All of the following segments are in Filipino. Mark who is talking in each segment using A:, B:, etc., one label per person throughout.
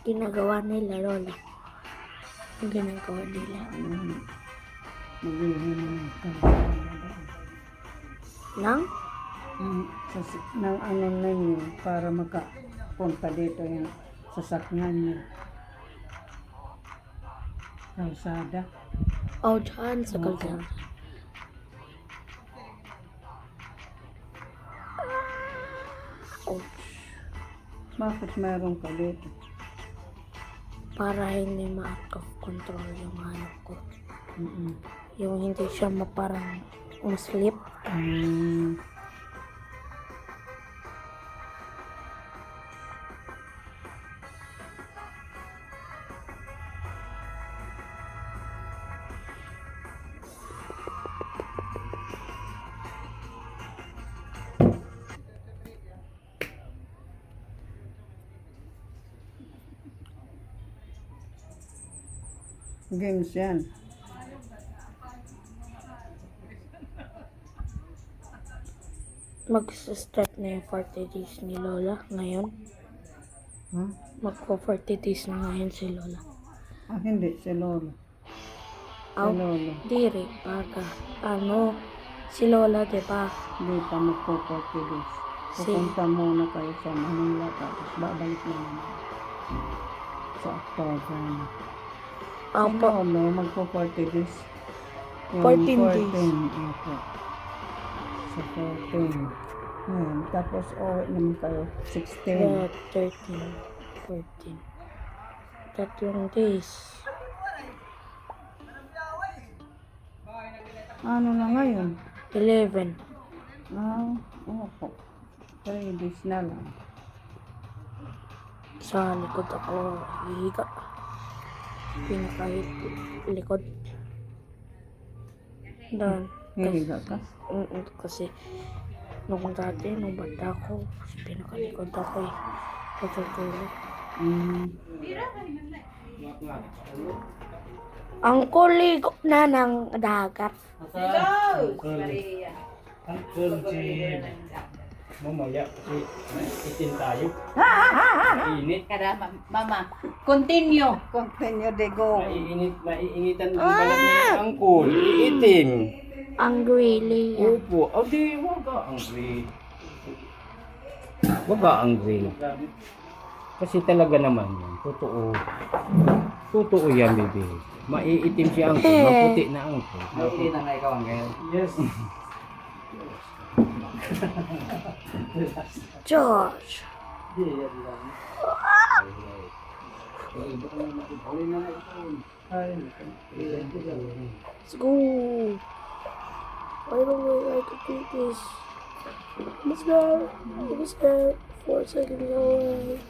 A: ginagawa nila, Lola? Ang ginagawa nila. Nang?
B: Ng ano na yun, para makapunta dito yung sasakyan niya. Kalsada.
A: Oh, dyan sa kalsada. Oh,
B: Bakit meron ka dito?
A: para hindi ma-out of control yung hanap ko.
B: Mm-mm.
A: Yung hindi siya parang slip.
B: Games yan.
A: Mag-start na yung 40 days ni Lola ngayon.
B: Huh?
A: Magpo-40 days na ngayon si Lola.
B: Ah, hindi. Si Lolo.
A: Aw,
B: Lolo.
A: diri, baga. Ano, si Lola, diba?
B: Hindi pa magpo-40 days. Pupunta muna kayo sa Manila tapos babalik na naman. Sa October na.
A: Ang
B: Si Lolo, magpo-40 days.
A: 14 days.
B: 14, opo. Sa 14. Ayan, tapos uwi naman kayo. 16.
A: 13, 14. 3 days.
B: Ano na ngayon?
A: 11.
B: Ah, opo. 3 days na lang.
A: Sa likod ako hihiga. Pinakahit likod. Doon.
B: Hihiga ka?
A: Kasi nung dati, nung bata ko, pinakalikod ako eh. Patutulog. Ang kuligo na ng dagat.
C: Uncle si mamaya kasi itin tayo. Init.
D: Kada mama, continue.
B: Continue de go.
C: Maiinitan ang balat ni Uncle. Iitin.
A: Ang grilly.
C: Opo. O di, wag ka angry. Wag ka angry. Kasi talaga naman yan. Totoo. Totoo yan, baby. Maiitim si Uncle. Maputi na Uncle.
D: Maputi na nga ikaw, Angel.
C: Yes.
A: George. Let's go. Why don't we like to do this? Let's go. Let's go. 4 seconds away.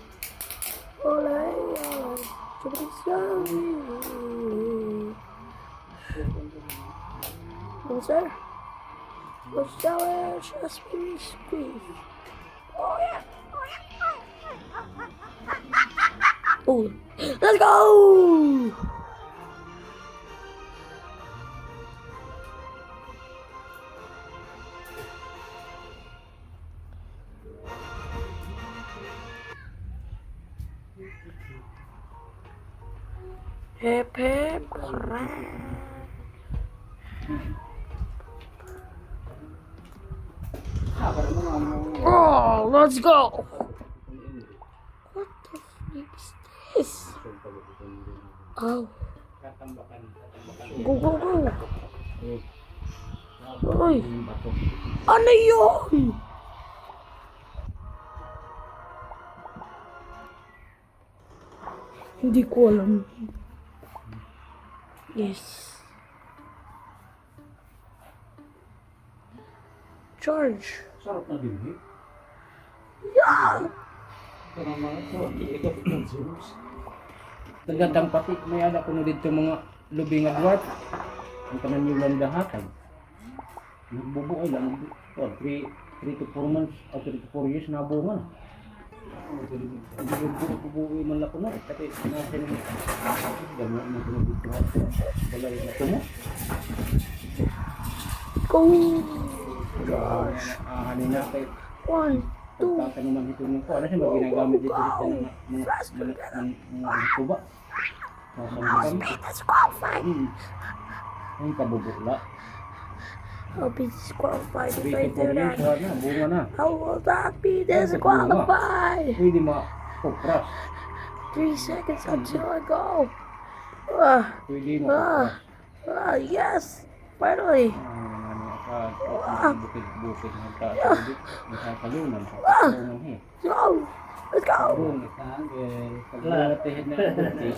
A: Alright. Let's go. Sir? What's that? Just be squeeze. Oh yeah. Oh, let's go! Hip hip hooray! Oh, let's go! What the flip is this? Oh. Go, go, go! Uy! Ano yun? Hindi ko alam. Yes. Charge.
C: Sarap na din eh.
A: Yeah!
C: Nagandang pati, may anak ko na dito mga lubing at dwarf. Ang tanan yung landahatag. Nagbubuhay lang. 3 to 4 months, o 3 to 4 years na bunga na. Nagbubuhay man lang ko na. Kasi nasa nung dami ang mga dito. Wala yung ito mo.
A: Go! Gosh.
C: Halina kay
A: 1,
C: pagkakanuman ito ng ko. Ano siya ginagamit dito ng mga kuba.
A: Be disqualified.
C: Ang kabubula.
A: I'll be disqualified if I
C: 3 to 4
A: do
C: years,
A: that.
C: na, bunga na.
A: I will not be disqualified.
C: Pwede ma-kopras.
A: 3 seconds until I go.
C: Pwede ma-kopras.
A: Yes, finally.
C: Bukid-bukid nagkakalunan sa ng he.
A: Go. Let's go.
C: Bungit na angel. Paglatihid na bukid.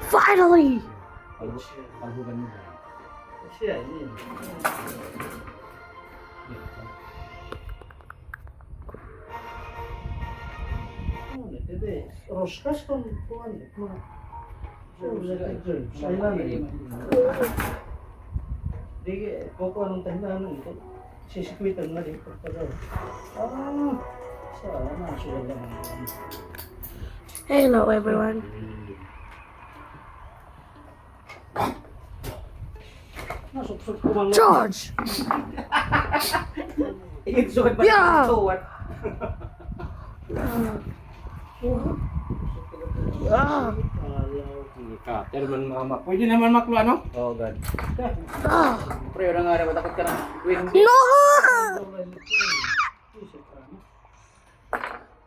A: Finally.
C: Paghugan mo.
E: Roskas kan kuan kuan. Di koko anong tahanan ito. Sisikwitan na di pagkagaw. Sana sudah lang.
A: Hello, everyone.
E: Nasuksok ko mga
A: Charge.
D: Ikitsukad ba
A: Yeah.
D: tuwat?
C: Cutter man mama. Pwede naman maklo ano?
D: Oh God.
A: Ah.
D: Pre, udah nga rin matakot ka na. Win.
A: No!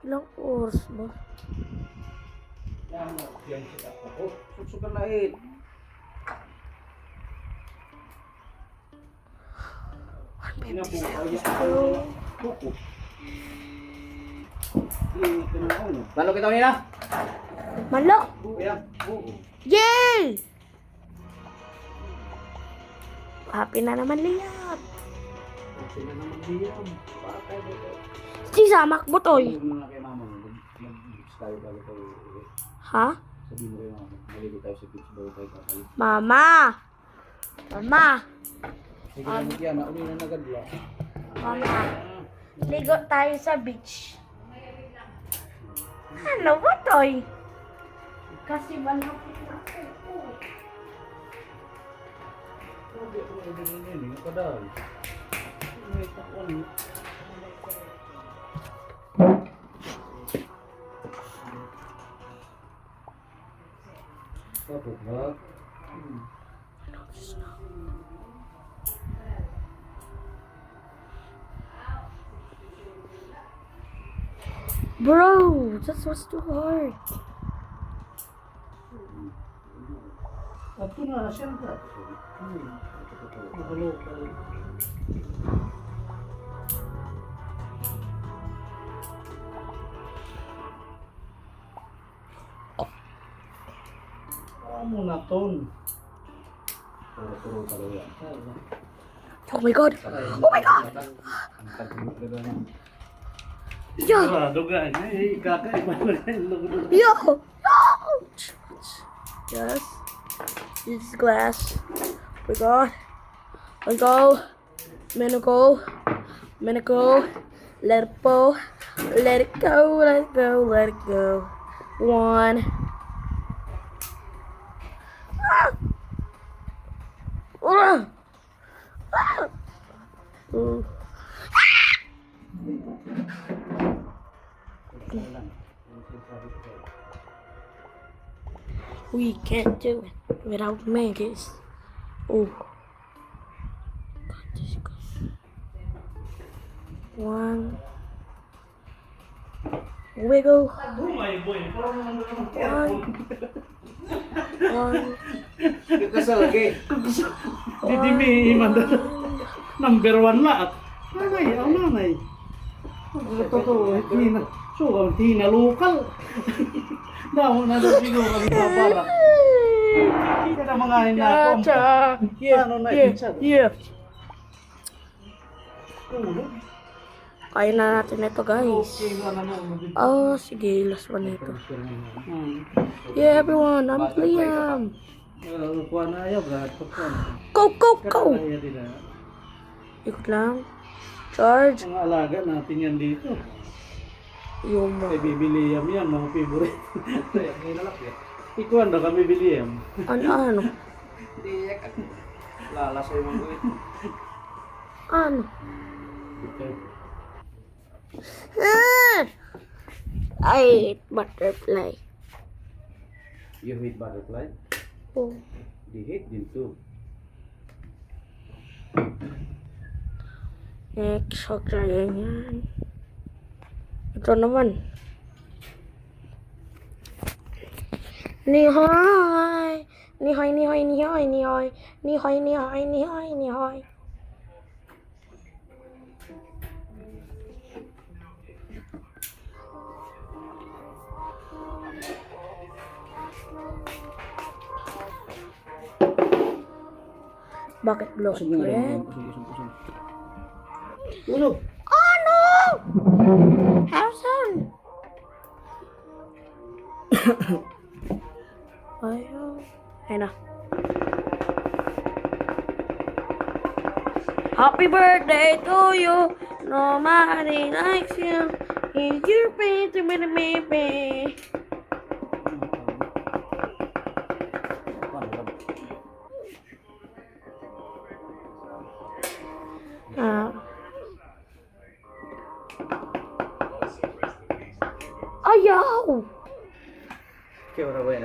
A: Ilang oras ba?
D: Suksukan lain. Lalo kita nila.
A: Malo!
D: Ya.
A: Yay! Happy na naman Liam. Si Samak Butoy.
D: Mga kay mama mo. Tayo bago tayo.
A: Ha?
D: Sabi mo kay mama. Maligo tayo sa beach bago tayo kakalit.
A: Mama! Mama!
D: Sige na mo yan. Nauli na nagadla.
A: Mama! Ligo tayo sa beach. Ano Butoy? Kasi malapit na ako. Bro, that was too hard.
E: Ato na siyempre. Hello. Amo na ton.
D: Puro talaga yan.
A: Oh my god! Oh my god! Yeah!
E: Duga niya, kakaiba na yung
A: Yo! No! Yes. This is glass. We got. Let go. Minute go. Minute go. Let it go. Let it go. Let it go. Let it go. 1. Ah! Ah! Ah! Ooh. We can't do it without Mangus. Oh. Got this go. 1. Wiggle. 1. 1.
D: Kasal lagi.
E: Didimi man number 1 lahat. Nanay, ang nanay. Totoo, hindi na. So, hindi na lokal. Damo na daw siguro kami babarak. Hindi ka na mga hinakong. Ano na isa?
A: Yeah. Kaya na natin ito, guys. Oh, sige. Last one ito. Yeah, everyone. I'm Liam.
E: Kuha na ayaw, brad.
A: Go, go, go. Ikot lang. Charge.
E: Mga alaga natin yan dito.
A: Yung mo.
E: Kay bibili yan, mga favorite. Ikuan na kami bili yan.
A: Ano?
D: Hindi ya kan. Lalas ay mong buit.
A: Ano?
C: Okay.
A: Ah! I hate butterfly.
C: You hate butterfly?
A: Oh.
C: They hate them too.
A: Next, huwag tayo yan. Ito naman. Nihoy! Nihoy, nihoy, nihoy, nihoy. Nihoy, nihoy, nihoy, nihoy. Bakit block red?
E: Ulo.
A: Oh no! Harrison! Ayaw. Ayun na. Happy birthday to you. Nobody likes you. Here's your pay to be the baby. Ah. Ayaw!
C: Okay, wala ba yan?